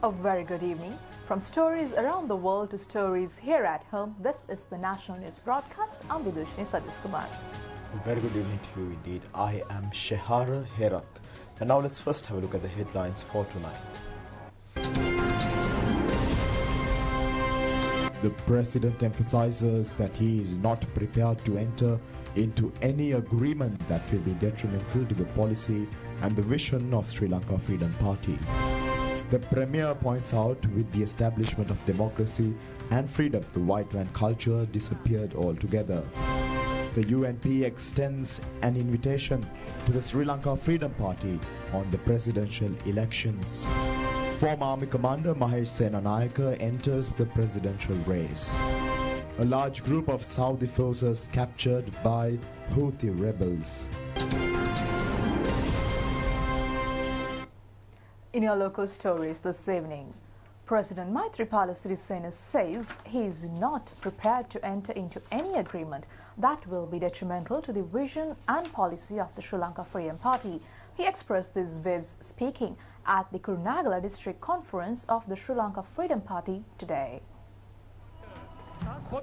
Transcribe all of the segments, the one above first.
A very good evening. From stories around the world to stories here at home, this is the National News Broadcast. I'm Vidushni Satish Kumar. A very good evening to you indeed. I am Shehara Herat. And now let's first have a look at the headlines for tonight. The President emphasizes that he is not prepared to enter into any agreement that will be detrimental to the policy and the vision of Sri Lanka Freedom Party. The Premier points out with the establishment of democracy and freedom, the white man culture disappeared altogether. The UNP extends an invitation to the Sri Lanka Freedom Party on the presidential elections. Former Army Commander Mahesh Senanayake enters the presidential race. A large group of Saudi forces captured by Houthi rebels. In your local stories this evening, President Maithripala says he is not prepared to enter into any agreement that will be detrimental to the vision and policy of the Sri Lanka Freedom Party. He expressed these views speaking at the Kurunegala District Conference of the Sri Lanka Freedom Party today.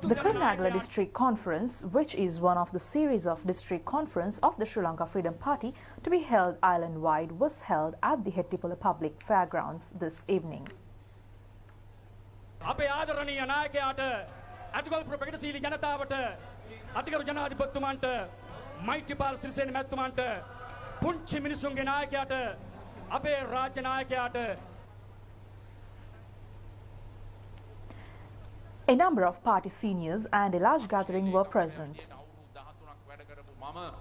The Kurunegala District Conference, which is one of the series of district conference of the Sri Lanka Freedom Party to be held island-wide, was held at the Maithripala Public Fairgrounds this evening. අපේ ආදරණීය නායකයාට අතිගෞරව ප්‍රගතිශීලී ජනතාවට අතිගෞරව ජනාධිපතිතුමන්ට මෛත්‍රීපාල සිරිසේන මැතිතුමන්ට පුංචි මිනිසුන්ගේ නායකයාට අපේ රාජ්‍ය නායකයාට. A number of party seniors and a large gathering were present.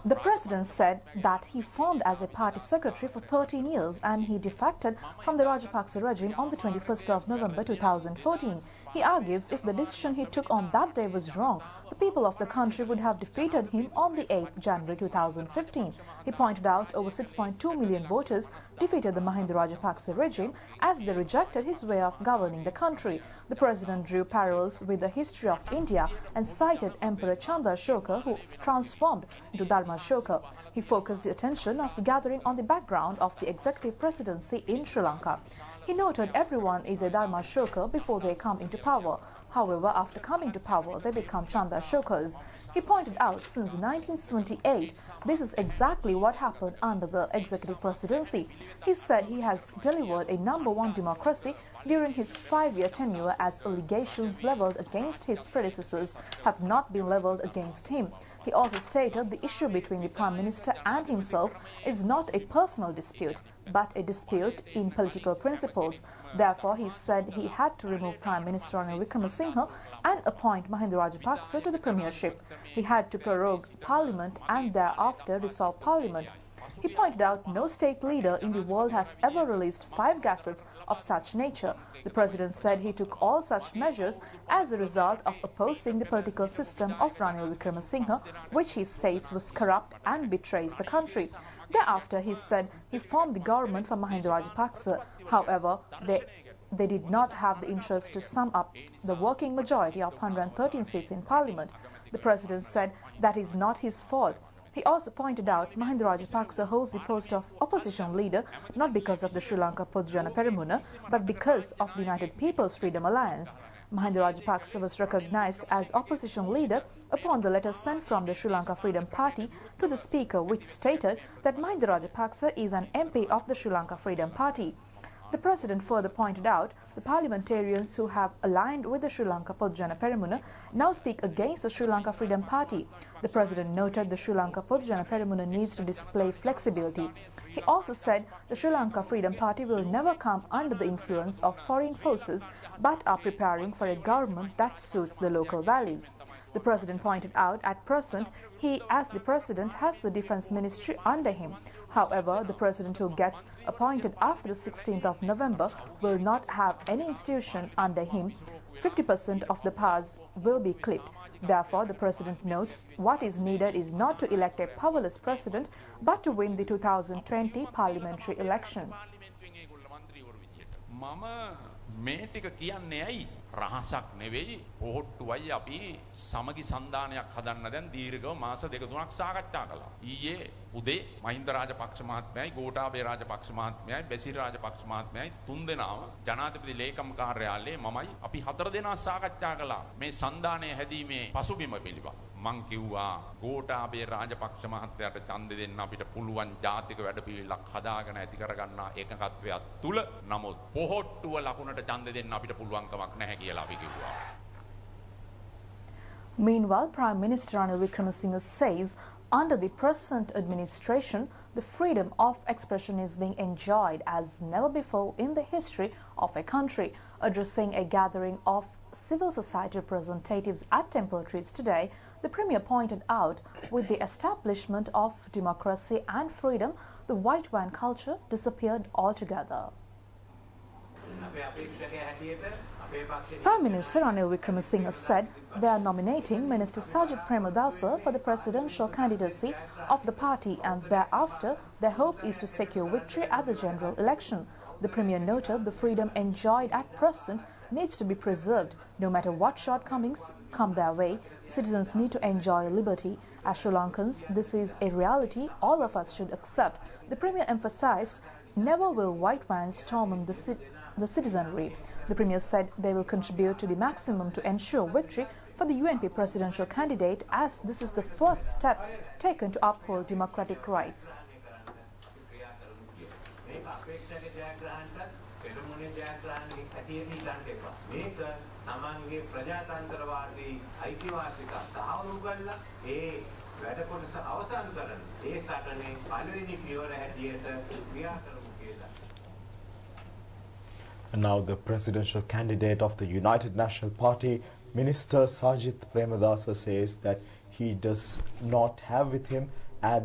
The president said that he formed as a party secretary for 13 years and he defected from the Rajapaksa regime on the 21st of November 2014. He argues if the decision he took on that day was wrong, the people of the country would have defeated him on the 8th January 2015. He pointed out over 6.2 million voters defeated the Mahinda Rajapaksa regime as they rejected his way of governing the country. The president drew parallels with the history of India and cited Emperor Chanda Ashoka, who transformed into Dharma Ashoka. He focused the attention of the gathering on the background of the executive presidency in Sri Lanka. He noted everyone is a Dharma Ashoka before they come into power. However, after coming to power, they become Chanda Ashokas. He pointed out since 1978, this is exactly what happened under the executive presidency. He said he has delivered a #1 democracy during his 5-year tenure as allegations leveled against his predecessors have not been leveled against him. He also stated the issue between the Prime Minister and himself is not a personal dispute, but a dispute in political principles. Therefore, he said he had to remove Prime Minister Anil Wickremesinghe and appoint Mahinda Rajapaksa to the premiership. He had to prorogue Parliament and thereafter dissolve Parliament. He pointed out no state leader in the world has ever released 5 gazettes of such nature. The president said he took all such measures as a result of opposing the political system of Ranil Wickremesinghe, which he says was corrupt and betrays the country. Thereafter, he said he formed the government for Mahinda Rajapaksa. However, they did not have the interest to sum up the working majority of 113 seats in parliament. The president said that is not his fault. He also pointed out Mahinda Rajapaksa holds the post of opposition leader not because of the Sri Lanka Podujana Peramuna, but because of the United People's Freedom Alliance. Mahinda Rajapaksa was recognized as opposition leader upon the letter sent from the Sri Lanka Freedom Party to the Speaker, which stated that Mahinda Rajapaksa is an MP of the Sri Lanka Freedom Party. The president further pointed out the parliamentarians who have aligned with the Sri Lanka Podujana Peramuna now speak against the Sri Lanka Freedom Party. The president noted the Sri Lanka Podujana Peramuna needs to display flexibility. He also said the Sri Lanka Freedom Party will never come under the influence of foreign forces but are preparing for a government that suits the local values. The president pointed out at present he, as the president, has the defense ministry under him. However, the president who gets appointed after the 16th of November will not have any institution under him. 50% of the powers will be clipped. Therefore, the president notes what is needed is not to elect a powerless president, but to win the 2020 parliamentary election. මේ ටික කියන්නේ ඇයි? රහසක් නෙවෙයි පොහොට්ටුවයි අපි සමගි සන්දානයක් හදන්න දැන් දීර්ඝව මාස දෙක තුනක් සාකච්ඡා කළා. ඊයේ උදේ මහින්ද රාජපක්ෂ මහත්මයායි ගෝඨාභය රාජපක්ෂ මහත්මයායි බැසිල් රාජපක්ෂ මහත්මයායි තුන් දෙනාම ජනාධිපති ලේකම් කාර්යාලයේ මමයි අපි හතර දෙනා සාකච්ඡා කළා මේ සන්දානය හැදීමේ පසුබිම පිළිබඳ. මං කිව්වා ගෝඨාභය රාජපක්ෂ මහත්මයාට ඡන්දෙ දෙන්න අපිට පුළුවන් ජාතික වැඩපිළිවෙලක් හදාගෙන ඇති කරගන්න ඒකකත්වයක් තුල. නමුත් පොහොට්ටුව ලකුණට ඡන්දෙ දෙන්න අපිට පුළුවන් කමක් නැහැ කියලා අපි කිව්වා. Meanwhile, Prime Minister Anil Wickremesinghe says under the present administration, the freedom of expression is being enjoyed as never before in the history of a country. Addressing a gathering of civil society representatives at Temple Trees today, the Premier pointed out with the establishment of democracy and freedom, the white van culture disappeared altogether. Prime Minister Anil Wickremesinghe said they are nominating Minister Sajith Premadasa for the presidential candidacy of the party, and thereafter their hope is to secure victory at the general election. The Premier noted the freedom enjoyed at present needs to be preserved. No matter what shortcomings come their way, citizens need to enjoy liberty. As Sri Lankans, this is a reality all of us should accept. The Premier emphasized, never will white vans torment the citizenry. The Premier said they will contribute to the maximum to ensure victory for the UNP presidential candidate, as this is the first step taken to uphold democratic rights. And now the presidential candidate of the United National Party, Minister Sajith Premadasa, says that he does not have with him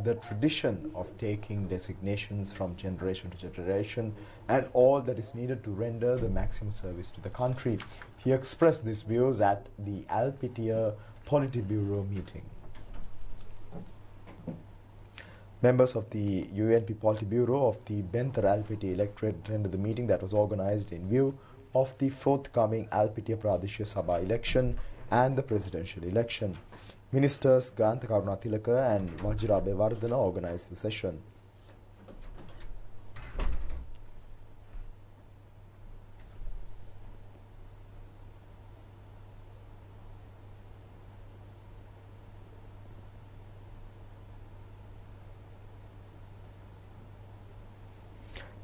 the tradition of taking designations from generation to generation and all that is needed to render the maximum service to the country. He expressed these views at the Alpitia Politburo meeting. Members of the UNP Politburo of the Benthar Alpiti electorate attended the meeting that was organized in view of the forthcoming Alpitia Pradeshya Sabha election and the presidential election. Ministers Gantha Karunatilaka and Vajra Abeyewardena organized the session.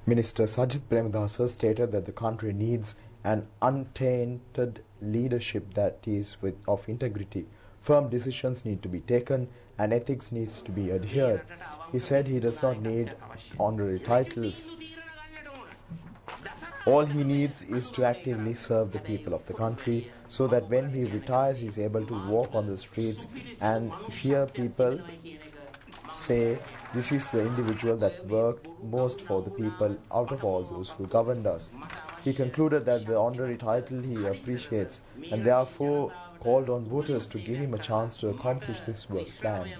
Minister Sajith Premadasa stated that the country needs an untainted leadership that is of integrity. Firm decisions need to be taken and ethics needs to be adhered. He said he does not need honorary titles. All he needs is to actively serve the people of the country so that when he retires he is able to walk on the streets and hear people say, this is the individual that worked most for the people out of all those who governed us. He concluded that the honorary title he appreciates and therefore called on voters to give him a chance to accomplish this work plan.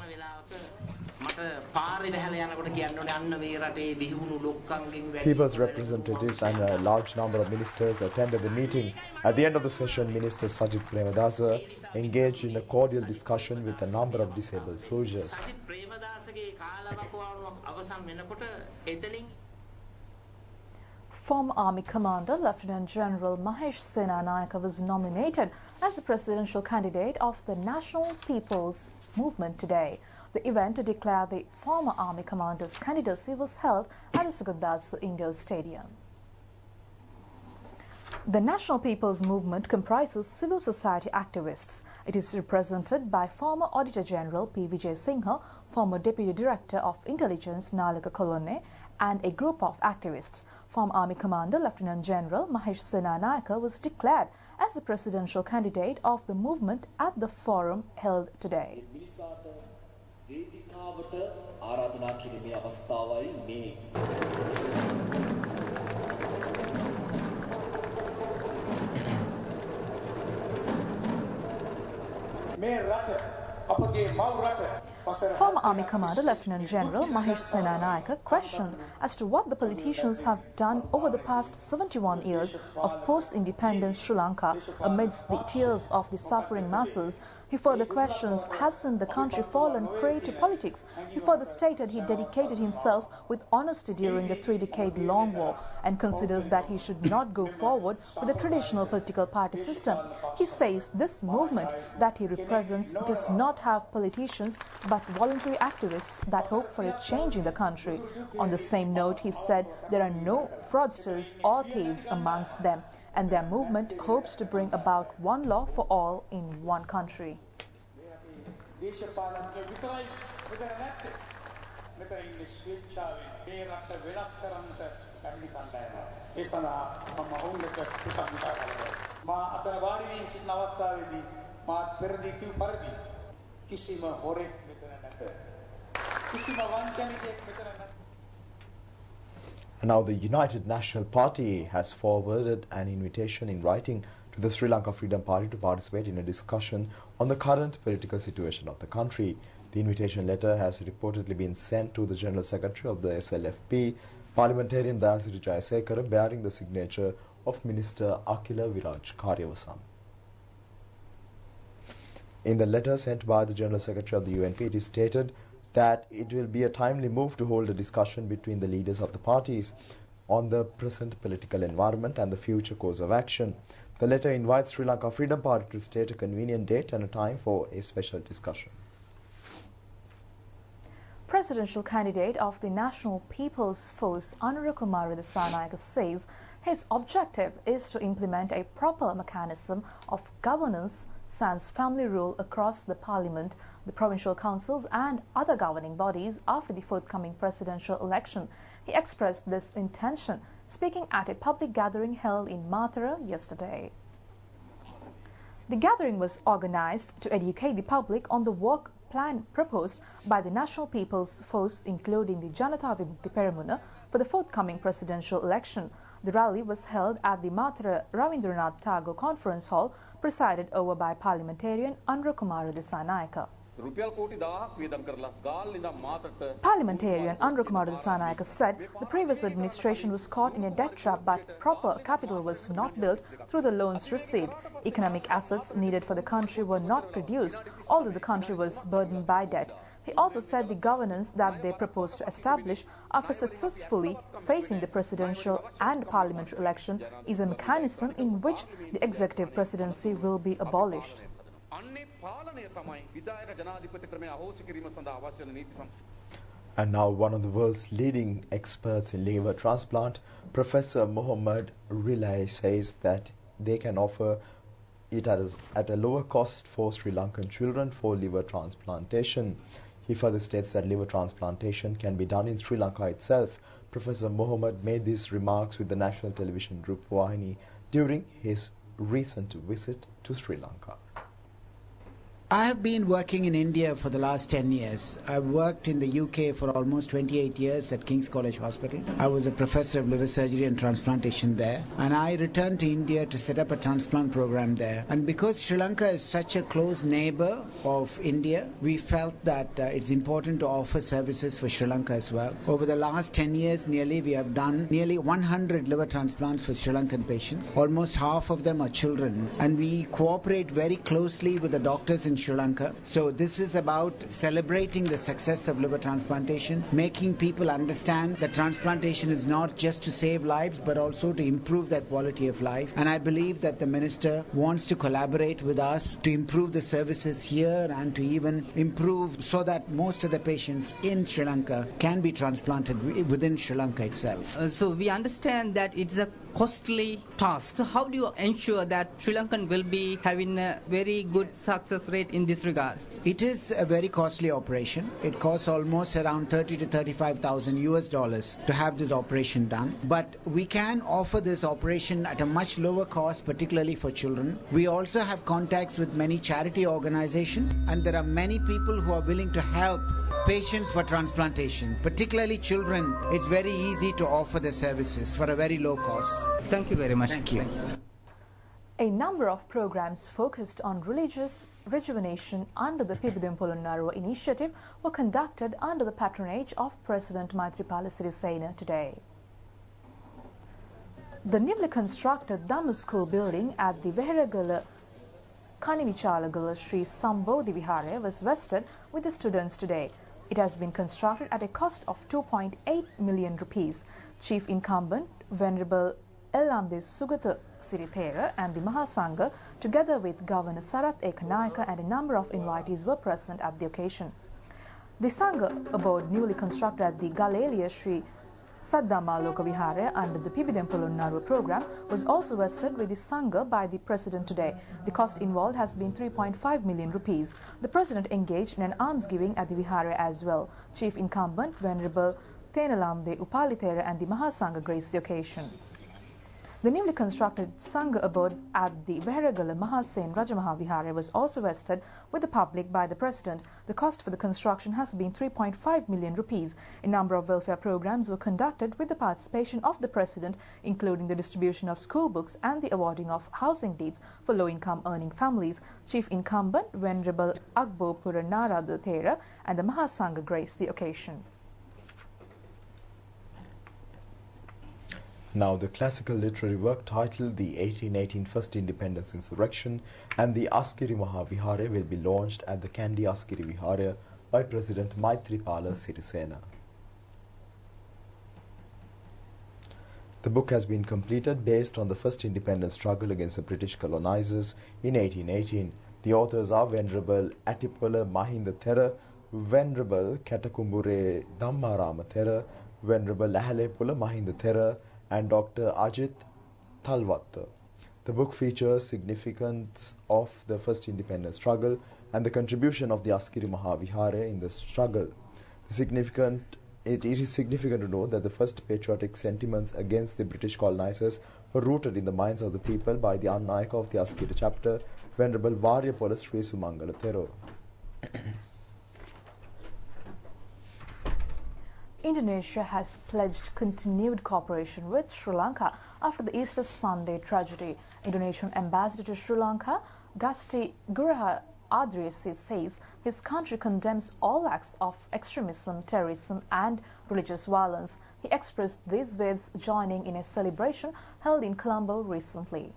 People's representatives and a large number of ministers attended the meeting. At the end of the session, Minister Sajith Premadasa engaged in a cordial discussion with a number of disabled soldiers. Former Army Commander Lieutenant General Mahesh Senanayake was nominated as the presidential candidate of the National People's Movement today. The event to declare the former Army Commander's candidacy was held at the Sugathadasa Indoor Stadium. The National People's Movement comprises civil society activists. It is represented by former Auditor General P. Vijay Singha, former Deputy Director of Intelligence Nalaka Kolonne, and a group of activists. Former Army Commander Lieutenant General Mahesh Senanayake was declared as the presidential candidate of the movement at the forum held today. Former Army Commander Lieutenant General Mahesh Senanayake questioned as to what the politicians have done over the past 71 years of post-independence Sri Lanka amidst the tears of the suffering masses. He further questions, hasn't the country fallen prey to politics? He further stated he dedicated himself with honesty during the 3-decade-long war and considers that he should not go forward with the traditional political party system. He says this movement that he represents does not have politicians but voluntary activists that hope for a change in the country. On the same note, he said there are no fraudsters or thieves amongst them, and their movement hopes to bring about one law for all in one country. And now the United National Party has forwarded an invitation in writing to the Sri Lanka Freedom Party to participate in a discussion on the current political situation of the country. The invitation letter has reportedly been sent to the General Secretary of the SLFP, Parliamentarian Dayasiri Jayasekara, bearing the signature of Minister Akila Viraj Karyavasam. In the letter sent by the General Secretary of the UNP, it is stated that it will be a timely move to hold a discussion between the leaders of the parties on the present political environment and the future course of action. The letter invites Sri Lanka Freedom Party to state a convenient date and a time for a special discussion. Presidential candidate of the National People's Force, Anil Kumar says his objective is to implement a proper mechanism of governance sans family rule across the Parliament, the provincial councils and other governing bodies after the forthcoming presidential election. He expressed this intention speaking at a public gathering held in Maithripala yesterday. The gathering was organized to educate the public on the work plan proposed by the National People's Force, including the Janata Vimukti Peramuna, for the forthcoming presidential election. The rally was held at the Mathura Ravindranath Tagore Conference Hall, presided over by Parliamentarian Anil Kumar Disanayaka. Parliamentarian Anil Kumar Disanayaka said the previous administration was caught in a debt trap, but proper capital was not built through the loans received. Economic assets needed for the country were not produced, although the country was burdened by debt. He also said the governance that they proposed to establish after successfully facing the presidential and parliamentary election is a mechanism in which the executive presidency will be abolished. And now one of the world's leading experts in liver transplant, Professor Mohammed Rilay, says that they can offer it at a lower cost for Sri Lankan children for liver transplantation. He further states that liver transplantation can be done in Sri Lanka itself. Professor Mohammed made these remarks with the national television Rupavahini during his recent visit to Sri Lanka. I have been working in India for the last 10 years. I've worked in the UK for almost 28 years at King's College Hospital. I was a professor of liver surgery and transplantation there. And I returned to India to set up a transplant program there. And because Sri Lanka is such a close neighbor of India, we felt that it's important to offer services for Sri Lanka as well. Over the last 10 years, we have done nearly 100 liver transplants for Sri Lankan patients. Almost half of them are children. And we cooperate very closely with the doctors in Sri Lanka. So this is about celebrating the success of liver transplantation, making people understand that transplantation is not just to save lives but also to improve their quality of life. And I believe that the minister wants to collaborate with us to improve the services here and to even improve so that most of the patients in Sri Lanka can be transplanted within Sri Lanka itself. So we understand that it's a costly task. So how do you ensure that Sri Lankan will be having a very good success rate in this regard? It is a very costly operation. It costs almost around $30,000 to $35,000 to have this operation done. But we can offer this operation at a much lower cost, particularly for children. We also have contacts with many charity organizations, and there are many people who are willing to help patients for transplantation, particularly children. It's very easy to offer the services for a very low cost. Thank you very much. Thank you. A number of programs focused on religious rejuvenation under the Pibidempolonnaruwa initiative were conducted under the patronage of President Maithripala Sirisena today. The newly constructed Dhamma School building at the Veheragala Kanivichalagala Sri Sambodhi Vihara was vested with the students today. It has been constructed at a cost of 2.8 million rupees. Chief Incumbent Venerable Elande Sugata Sirithera and the Mahasangha, together with Governor Sarath Ekanayaka and a number of invitees, were present at the occasion. The Sangha abode newly constructed at the Galelia Sri Saddamaloka Vihara under the Pibidempolonnaruwa program was also vested with the Sangha by the President today. The cost involved has been 3.5 million rupees. The President engaged in an almsgiving at the Vihara as well. Chief Incumbent Venerable Tenalande Upalithera and the Mahasangha graced the occasion. The newly constructed Sangha abode at the Veheragala Mahasen Rajamaha Vihara was also vested with the public by the President. The cost for the construction has been 3.5 million rupees. A number of welfare programs were conducted with the participation of the President, including the distribution of school books and the awarding of housing deeds for low-income earning families. Chief Incumbent Venerable Agbo Puranarada Thera and the Mahasangha graced the occasion. Now, the classical literary work titled The 1818 First Independence Insurrection and the Askiri Mahavihara will be launched at the Kandy Askiri Vihara by President Maithripala Sirisena. The book has been completed based on the first independence struggle against the British colonizers in 1818. The authors are Venerable Atipala Mahinda Thera, Venerable Katakumbure Dhammarama Thera, Venerable Lahalepula Mahinda Thera, and Dr. Ajit Talwat. The book features significance of the first independence struggle and the contribution of the Askiri Mahavihara in the struggle. It is significant to note that the first patriotic sentiments against the British colonizers were rooted in the minds of the people by the Annayaka of the Askiri chapter, Venerable Varyapola Sri Sumangala Thero. Indonesia has pledged continued cooperation with Sri Lanka after the Easter Sunday tragedy. Indonesian ambassador to Sri Lanka, Gusti Guraha Adriasi, says his country condemns all acts of extremism, terrorism and religious violence. He expressed these views joining in a celebration held in Colombo recently.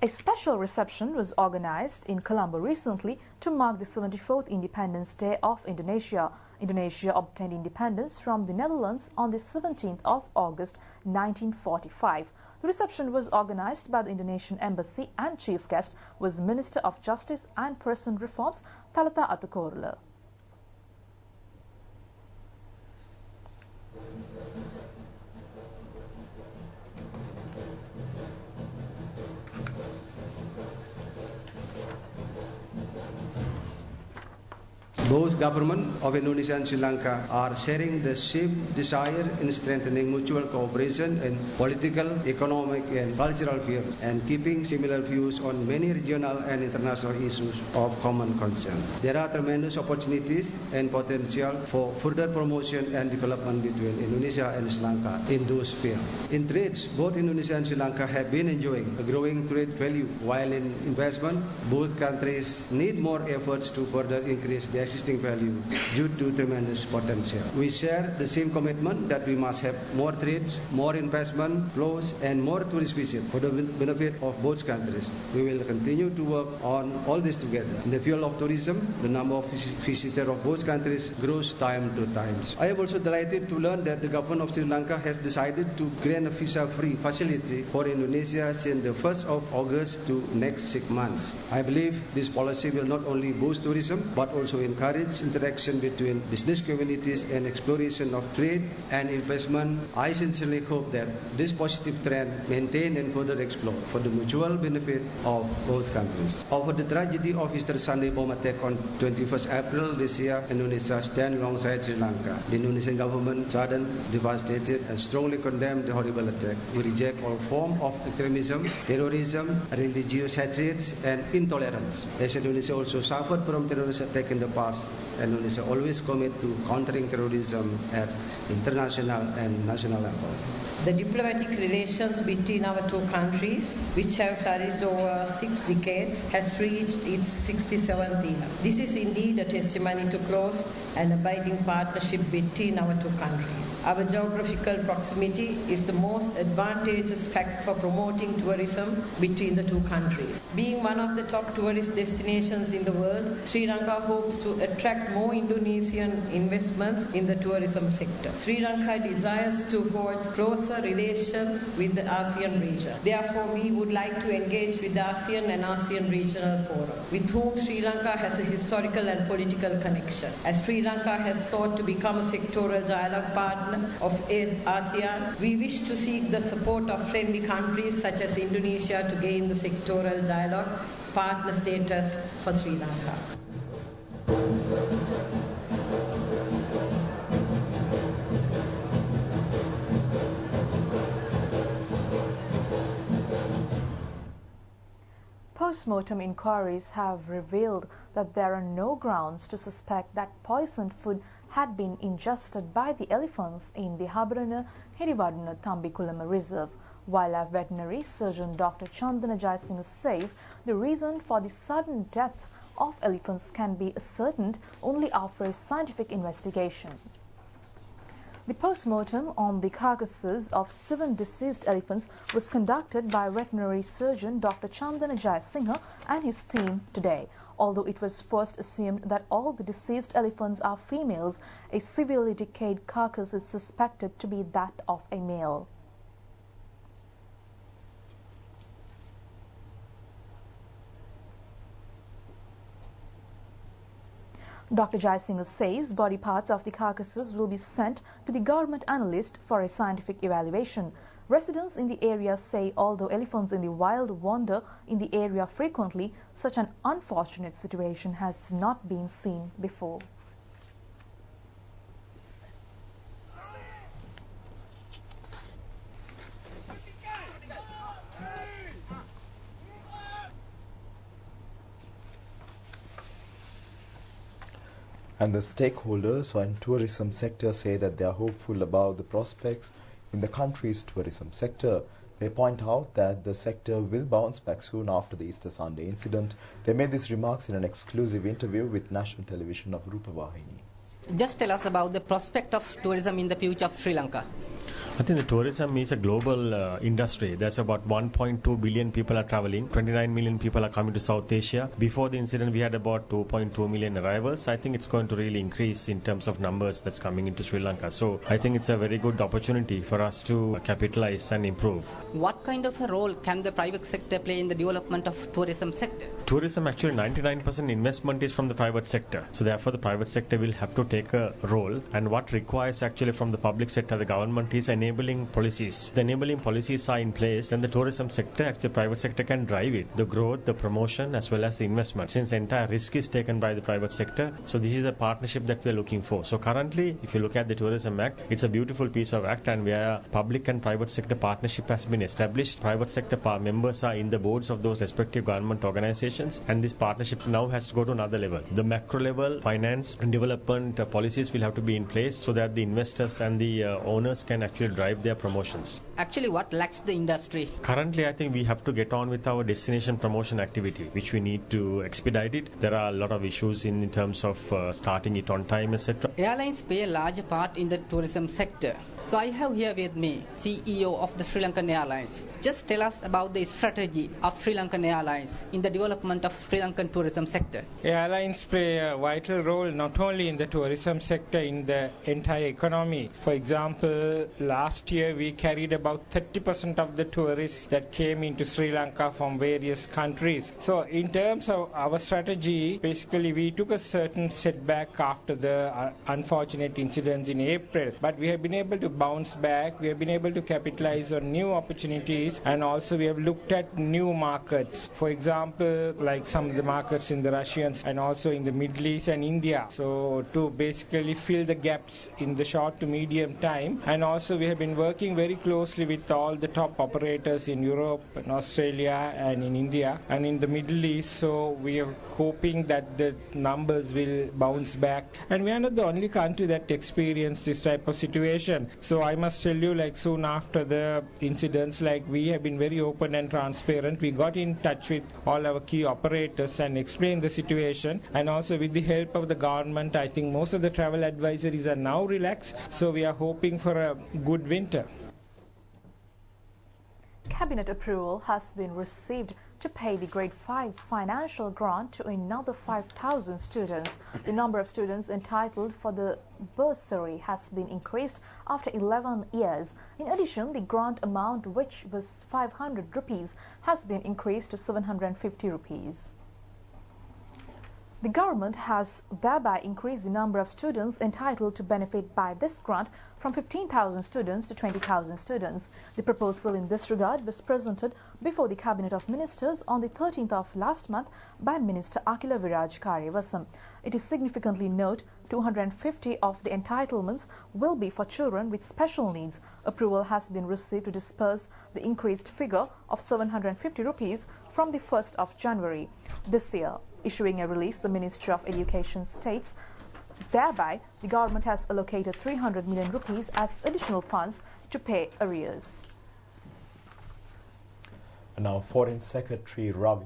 A special reception was organized in Colombo recently to mark the 74th Independence Day of Indonesia. Indonesia obtained independence from the Netherlands on the 17th of August 1945. The reception was organized by the Indonesian Embassy and chief guest was Minister of Justice and Prison Reforms Talata Atukorla. Both government of Indonesia and Sri Lanka are sharing the same desire in strengthening mutual cooperation in political, economic and cultural fields and keeping similar views on many regional and international issues of common concern. There are tremendous opportunities and potential for further promotion and development between Indonesia and Sri Lanka in those fields. In trades, both Indonesia and Sri Lanka have been enjoying a growing trade value, while in investment, both countries need more efforts to further increase the existing value due to tremendous potential. We share the same commitment that we must have more trade, more investment flows and more tourist visits for the benefit of both countries. We will continue to work on all this together. In the field of tourism, the number of visitors of both countries grows time to time. I am also delighted to learn that the government of Sri Lanka has decided to grant a visa-free facility for Indonesia since the 1st of August to next 6 months. I believe this policy will not only boost tourism but also encourage interaction between business communities and exploration of trade and investment. I sincerely hope that this positive trend maintained and further explored for the mutual benefit of both countries. Over the tragedy of Easter Sunday bomb attack on 21st April this year, Indonesia stands alongside Sri Lanka. The Indonesian government saddened, devastated and strongly condemned the horrible attack. We reject all forms of extremism, terrorism, religious hatred and intolerance. As Indonesia also suffered from terrorist attack in the past, Indonesia always commit to countering terrorism at international and national level. The diplomatic relations between our two countries, which have flourished over 6 decades, has reached its 67th year. This is indeed a testimony to close and abiding partnership between our two countries. Our geographical proximity is the most advantageous fact for promoting tourism between the two countries. Being one of the top tourist destinations in the world, Sri Lanka hopes to attract more Indonesian investments in the tourism sector. Sri Lanka desires to forge closer relations with the ASEAN region. Therefore, we would like to engage with the ASEAN and ASEAN Regional Forum, with whom Sri Lanka has a historical and political connection. As Sri Lanka has sought to become a sectoral dialogue partner of ASEAN, we wish to seek the support of friendly countries such as Indonesia to gain the sectoral dialogue partner status for Sri Lanka. Postmortem inquiries have revealed that there are no grounds to suspect that poisoned food had been ingested by the elephants in the Habarana Hiriwadana Tambikulama Reserve. Wildlife veterinary surgeon Dr. Chandana Jayasinghe says the reason for the sudden death of elephants can be ascertained only after a scientific investigation. The postmortem on the carcasses of 7 deceased elephants was conducted by veterinary surgeon Dr. Chandana Jayasinghe and his team today. Although it was first assumed that all the deceased elephants are females, a severely decayed carcass is suspected to be that of a male. Dr. Jayasinghe says body parts of the carcasses will be sent to the government analyst for a scientific evaluation. Residents in the area say although elephants in the wild wander in the area frequently, such an unfortunate situation has not been seen before. And the stakeholders in tourism sector say that they are hopeful about the prospects in the country's tourism sector. They point out that the sector will bounce back soon after the Easter Sunday incident. They made these remarks in an exclusive interview with national television of Rupavahini. Just tell us about the prospect of tourism in the future of Sri Lanka. I think the tourism is a global industry. There's about 1.2 billion people are traveling. 29 million people are coming to South Asia. Before the incident, we had about 2.2 million arrivals. I think it's going to really increase in terms of numbers that's coming into Sri Lanka. So I think it's a very good opportunity for us to capitalize and improve. What kind of a role can the private sector play in the development of tourism sector? Tourism, actually 99% investment is from the private sector. So therefore the private sector will have to take a role. And what requires actually from the public sector, the government is enabling policies. The enabling policies are in place and the tourism sector, actually private sector can drive it. The growth, the promotion as well as the investment. Since the entire risk is taken by the private sector, so this is a partnership that we are looking for. So currently, if you look at the Tourism Act, it's a beautiful piece of act and where public and private sector partnership has been established. Private sector members are in the boards of those respective government organizations and this partnership now has to go to another level. The macro level finance and development policies will have to be in place so that the investors and the owners can actually drive their promotions. Actually, what lacks the industry? Currently, I think we have to get on with our destination promotion activity, which we need to expedite it. There are a lot of issues in terms of starting it on time, etc. Airlines play a large part in the tourism sector. So I have here with me CEO of the Sri Lankan Airlines. Just tell us about the strategy of Sri Lankan Airlines in the development of Sri Lankan tourism sector. Airlines play a vital role not only in the tourism sector, in the entire economy. For example, last year we carried about 30% of the tourists that came into Sri Lanka from various countries. So in terms of our strategy, basically we took a certain setback after the unfortunate incidents in April, but we have been able to bounce back. We have been able to capitalize on new opportunities and also we have looked at new markets. For example, like some of the markets in the Russians and also in the Middle East and India. So to basically fill the gaps in the short to medium time, and also we have been working very closely with all the top operators in Europe and Australia and in India and in the Middle East. So we are hoping that the numbers will bounce back. And we are not the only country that experienced this type of situation. So I must tell you, like soon after the incidents, like we have been very open and transparent. We got in touch with all our key operators and explained the situation, and also with the help of the government, I think most of the travel advisories are now relaxed, so we are hoping for a good winter. Cabinet approval has been received to pay the Grade 5 financial grant to another 5,000 students. The number of students entitled for the bursary has been increased after 11 years. In addition, the grant amount, which was 500 rupees, has been increased to 750 rupees. The government has thereby increased the number of students entitled to benefit by this grant from 15,000 students to 20,000 students. The proposal in this regard was presented before the Cabinet of Ministers on the 13th of last month by Minister Akila Viraj Karyavasam. It is significantly note 250 of the entitlements will be for children with special needs. Approval has been received to disperse the increased figure of 750 rupees from the 1st of January this year. Issuing a release, the Ministry of Education states, thereby the government has allocated 300 million rupees as additional funds to pay arrears. Now, Foreign Secretary Ravi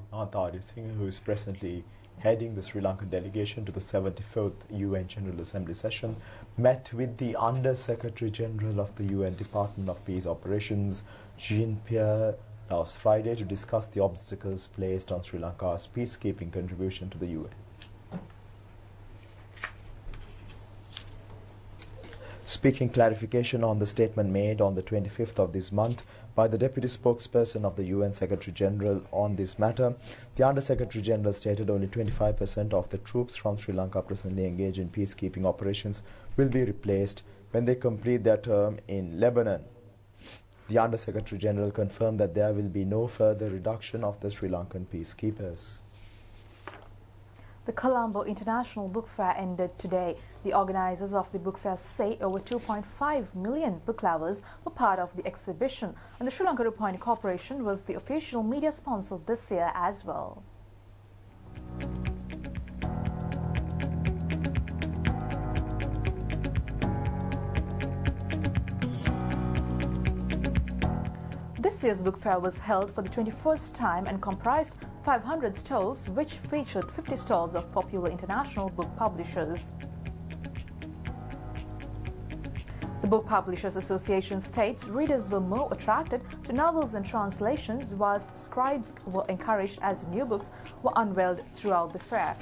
Singh, who is presently heading the Sri Lankan delegation to the 74th UN General Assembly session, met with the Under Secretary General of the UN Department of Peace Operations, Jean-Pierre, last Friday to discuss the obstacles placed on Sri Lanka's peacekeeping contribution to the UN. Speaking clarification on the statement made on the 25th of this month by the Deputy Spokesperson of the UN Secretary General on this matter, the Under Secretary General stated only 25% of the troops from Sri Lanka presently engaged in peacekeeping operations will be replaced when they complete their term in Lebanon. The Under Secretary General confirmed that there will be no further reduction of the Sri Lankan peacekeepers. The Colombo International Book Fair ended today. The organizers of the book fair say over 2.5 million book lovers were part of the exhibition, and the Sri Lanka Rupavahini Corporation was the official media sponsor this year as well. This year's book fair was held for the 21st time and comprised 500 stalls, which featured 50 stalls of popular international book publishers. The Book Publishers Association states readers were more attracted to novels and translations, whilst scribes were encouraged as new books were unveiled throughout the fair.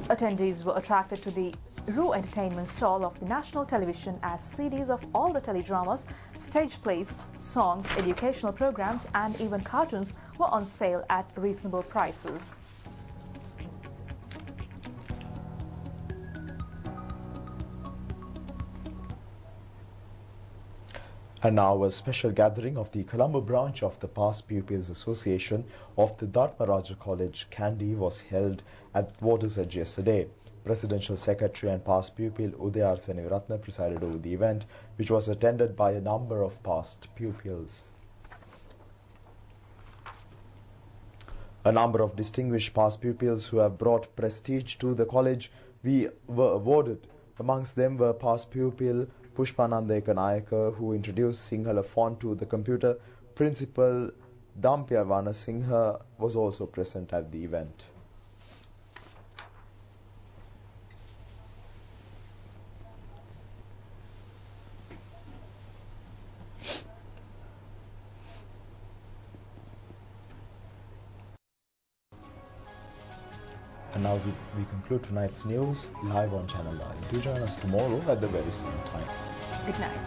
Attendees were attracted to the Ru Entertainment stall of the national television as CDs of all the teledramas, stage plays, songs, educational programs and even cartoons were on sale at reasonable prices. And now a special gathering of the Colombo branch of the Past Pupils Association of the Dharmaraja College, Kandy, was held at Water's Edge yesterday. Presidential Secretary and past pupil Udayar Seneviratne presided over the event, which was attended by a number of past pupils. A number of distinguished past pupils who have brought prestige to the college were awarded. Amongst them were past pupil Pushpananda Ekanayaka, who introduced Sinhala font to the computer. Principal Dampyavana Singha was also present at the event. And now we conclude tonight's news live on Channel 9. Do join us tomorrow at the very same time. Good night.